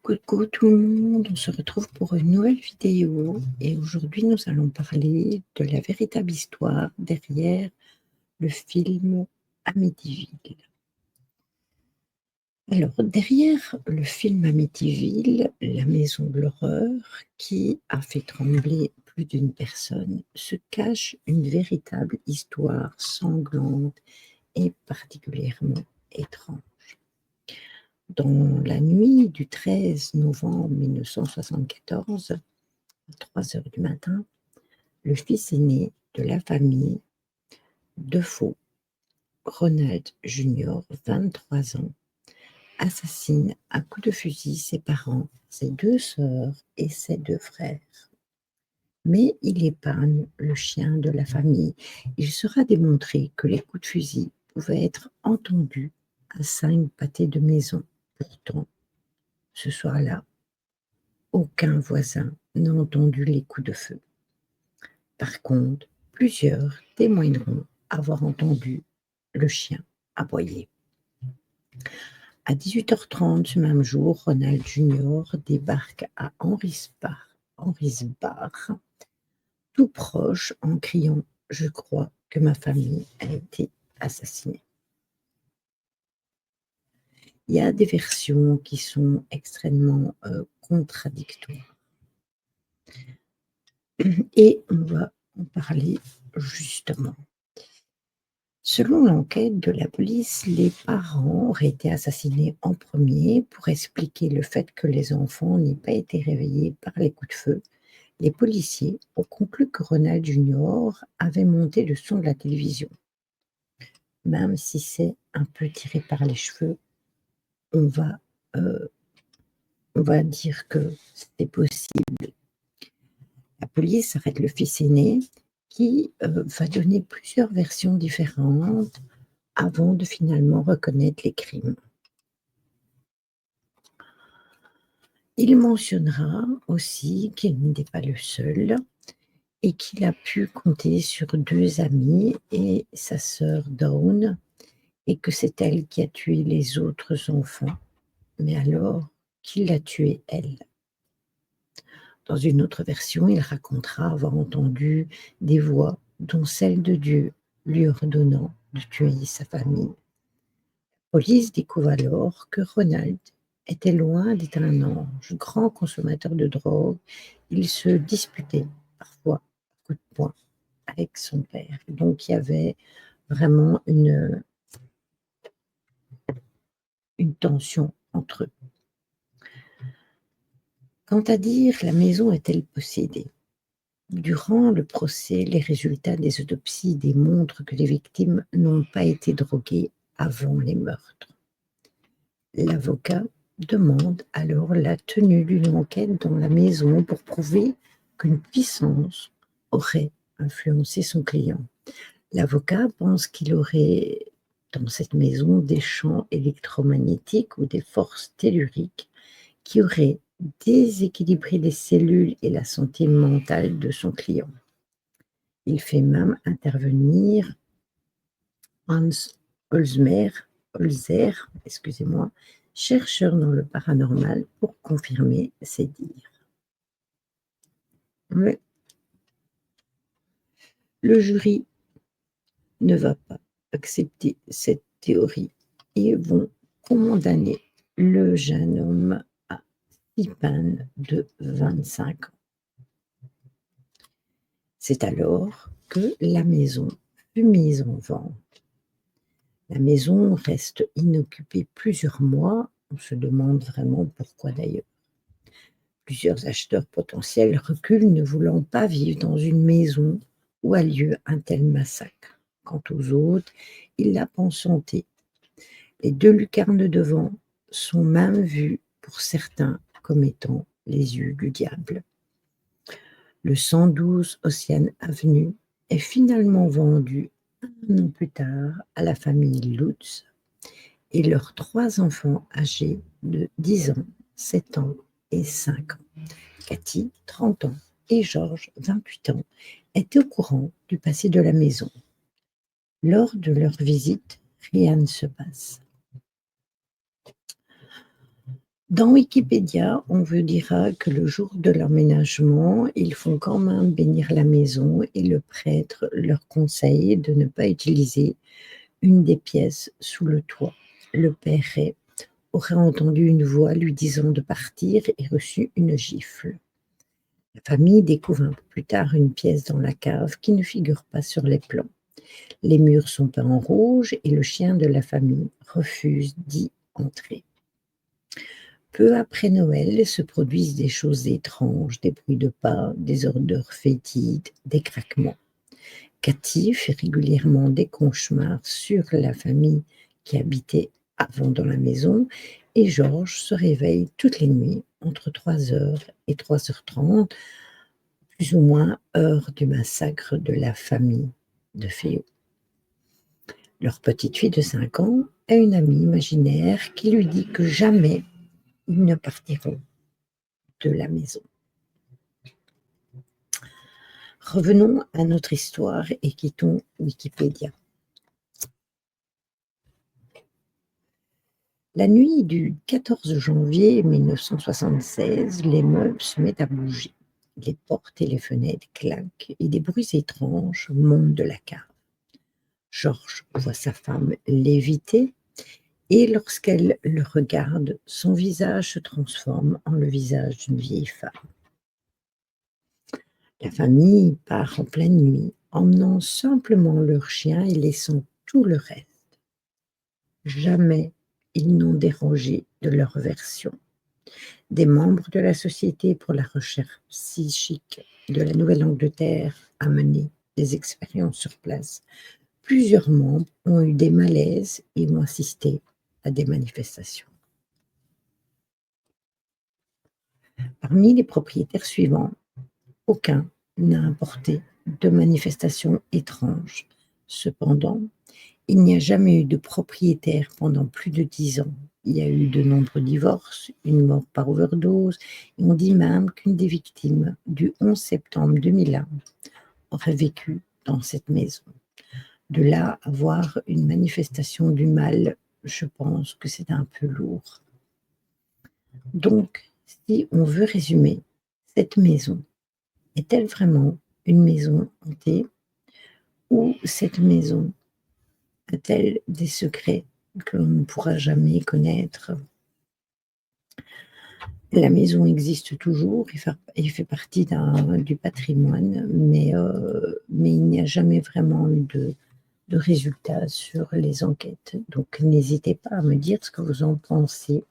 Coucou tout le monde, on se retrouve pour une nouvelle vidéo et aujourd'hui nous allons parler de la véritable histoire derrière le film Amityville. Alors derrière le film Amityville, la maison de l'horreur qui a fait trembler plus d'une personne, se cache une véritable histoire sanglante et particulièrement étrange. Dans la nuit du 13 novembre 1974, à 3 heures du matin, le fils aîné de la famille Defoe, Ronald Jr., 23 ans, assassine à coups de fusil ses parents, ses 2 sœurs et ses 2 frères. Mais il épargne le chien de la famille. Il sera démontré que les coups de fusil pouvaient être entendus à 5 pâtés de maison. Pourtant, ce soir-là, aucun voisin n'a entendu les coups de feu. Par contre, plusieurs témoigneront avoir entendu le chien aboyer. À 18h30 ce même jour, Ronald Jr. débarque à Henrisbach, tout proche, en criant « Je crois que ma famille a été assassinée ». Il y a des versions qui sont extrêmement contradictoires. Et on va en parler justement. Selon l'enquête de la police, les parents auraient été assassinés en premier pour expliquer le fait que les enfants n'aient pas été réveillés par les coups de feu. Les policiers ont conclu que Ronald Jr. avait monté le son de la télévision. Même si c'est un peu tiré par les cheveux, on va dire que c'est possible. La police arrête le fils aîné qui va donner plusieurs versions différentes avant de finalement reconnaître les crimes. Il mentionnera aussi qu'il n'était pas le seul et qu'il a pu compter sur 2 amis et sa sœur Dawn et que c'est elle qui a tué les autres enfants. Mais alors, qui l'a tuée elle? Dans une autre version, il racontera avoir entendu des voix, dont celle de Dieu, lui ordonnant de tuer sa famille. La police découvre alors que Ronald était loin d'être un ange, grand consommateur de drogue. Il se disputait parfois à coups de poing avec son père. Donc il y avait vraiment une tension entre eux. Quant à dire la maison est-elle possédée? Durant le procès, les résultats des autopsies démontrent que les victimes n'ont pas été droguées avant les meurtres. L'avocat demande alors la tenue d'une enquête dans la maison pour prouver qu'une puissance aurait influencé son client. L'avocat pense qu'il aurait dans cette maison des champs électromagnétiques ou des forces telluriques qui auraient déséquilibré les cellules et la santé mentale de son client. Il fait même intervenir Hans Holzer, chercheur dans le paranormal, pour confirmer ses dires. Mais le jury ne va pas accepter cette théorie et vont condamner le jeune homme à 6 peines de 25 ans. C'est alors que la maison fut mise en vente. La maison reste inoccupée plusieurs mois. On se demande vraiment pourquoi d'ailleurs. Plusieurs acheteurs potentiels reculent, ne voulant pas vivre dans une maison où a lieu un tel massacre. Quant aux autres, ils la pensent hantée. Les 2 lucarnes devant sont même vues pour certains comme étant les yeux du diable. Le 112 Ocean Avenue est finalement vendu 1 an plus tard à la famille Lutz et leurs 3 enfants âgés de 10 ans, 7 ans et 5 ans. Cathy, 30 ans, et George, 28 ans, étaient au courant du passé de la maison. Lors de leur visite, rien ne se passe. Dans Wikipédia, on vous dira que le jour de l'emménagement, ils font quand même bénir la maison et le prêtre leur conseille de ne pas utiliser une des pièces sous le toit. Le père Ray aurait entendu une voix lui disant de partir et reçu une gifle. La famille découvre un peu plus tard une pièce dans la cave qui ne figure pas sur les plans. Les murs sont peints en rouge et le chien de la famille refuse d'y entrer. Peu après Noël se produisent des choses étranges, des bruits de pas, des odeurs fétides, des craquements. Cathy fait régulièrement des cauchemars sur la famille qui habitait avant dans la maison et Georges se réveille toutes les nuits entre 3 heures et 3h30, plus ou moins heure du massacre de la famille de Féo. Leur petite fille de 5 ans a une amie imaginaire qui lui dit que jamais ils ne partiront de la maison. Revenons à notre histoire et quittons Wikipédia. La nuit du 14 janvier 1976, les meubles se mettent à bouger. Les portes et les fenêtres claquent et des bruits étranges montent de la cave. Georges voit sa femme léviter et lorsqu'elle le regarde, son visage se transforme en le visage d'une vieille femme. La famille part en pleine nuit, emmenant simplement leur chien et laissant tout le reste. Jamais ils n'ont dérogé de leur version. Des membres de la Société pour la recherche psychique de la Nouvelle-Angleterre a mené des expériences sur place. Plusieurs membres ont eu des malaises et ont assisté à des manifestations. Parmi les propriétaires suivants, aucun n'a apporté de manifestations étranges. Cependant, il n'y a jamais eu de propriétaire pendant plus de 10 ans. Il y a eu de nombreux divorces, une mort par overdose, et on dit même qu'une des victimes du 11 septembre 2001 aurait vécu dans cette maison. De là à voir une manifestation du mal, je pense que c'est un peu lourd. Donc, si on veut résumer, cette maison est-elle vraiment une maison hantée ou cette maison a-t-elle des secrets que l'on ne pourra jamais connaître? La maison existe toujours et fait partie du patrimoine, mais il n'y a jamais vraiment eu de résultats sur les enquêtes. Donc n'hésitez pas à me dire ce que vous en pensez.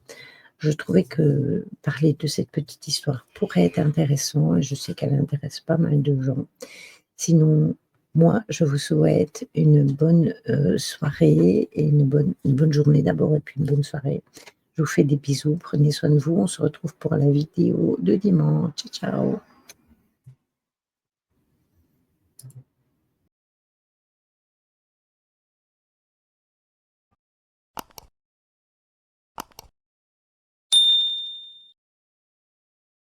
Je trouvais que parler de cette petite histoire pourrait être intéressant et je sais qu'elle intéresse pas mal de gens. Sinon, moi, je vous souhaite une bonne soirée et une bonne journée d'abord et puis une bonne soirée. Je vous fais des bisous, prenez soin de vous. On se retrouve pour la vidéo de dimanche. Ciao, ciao.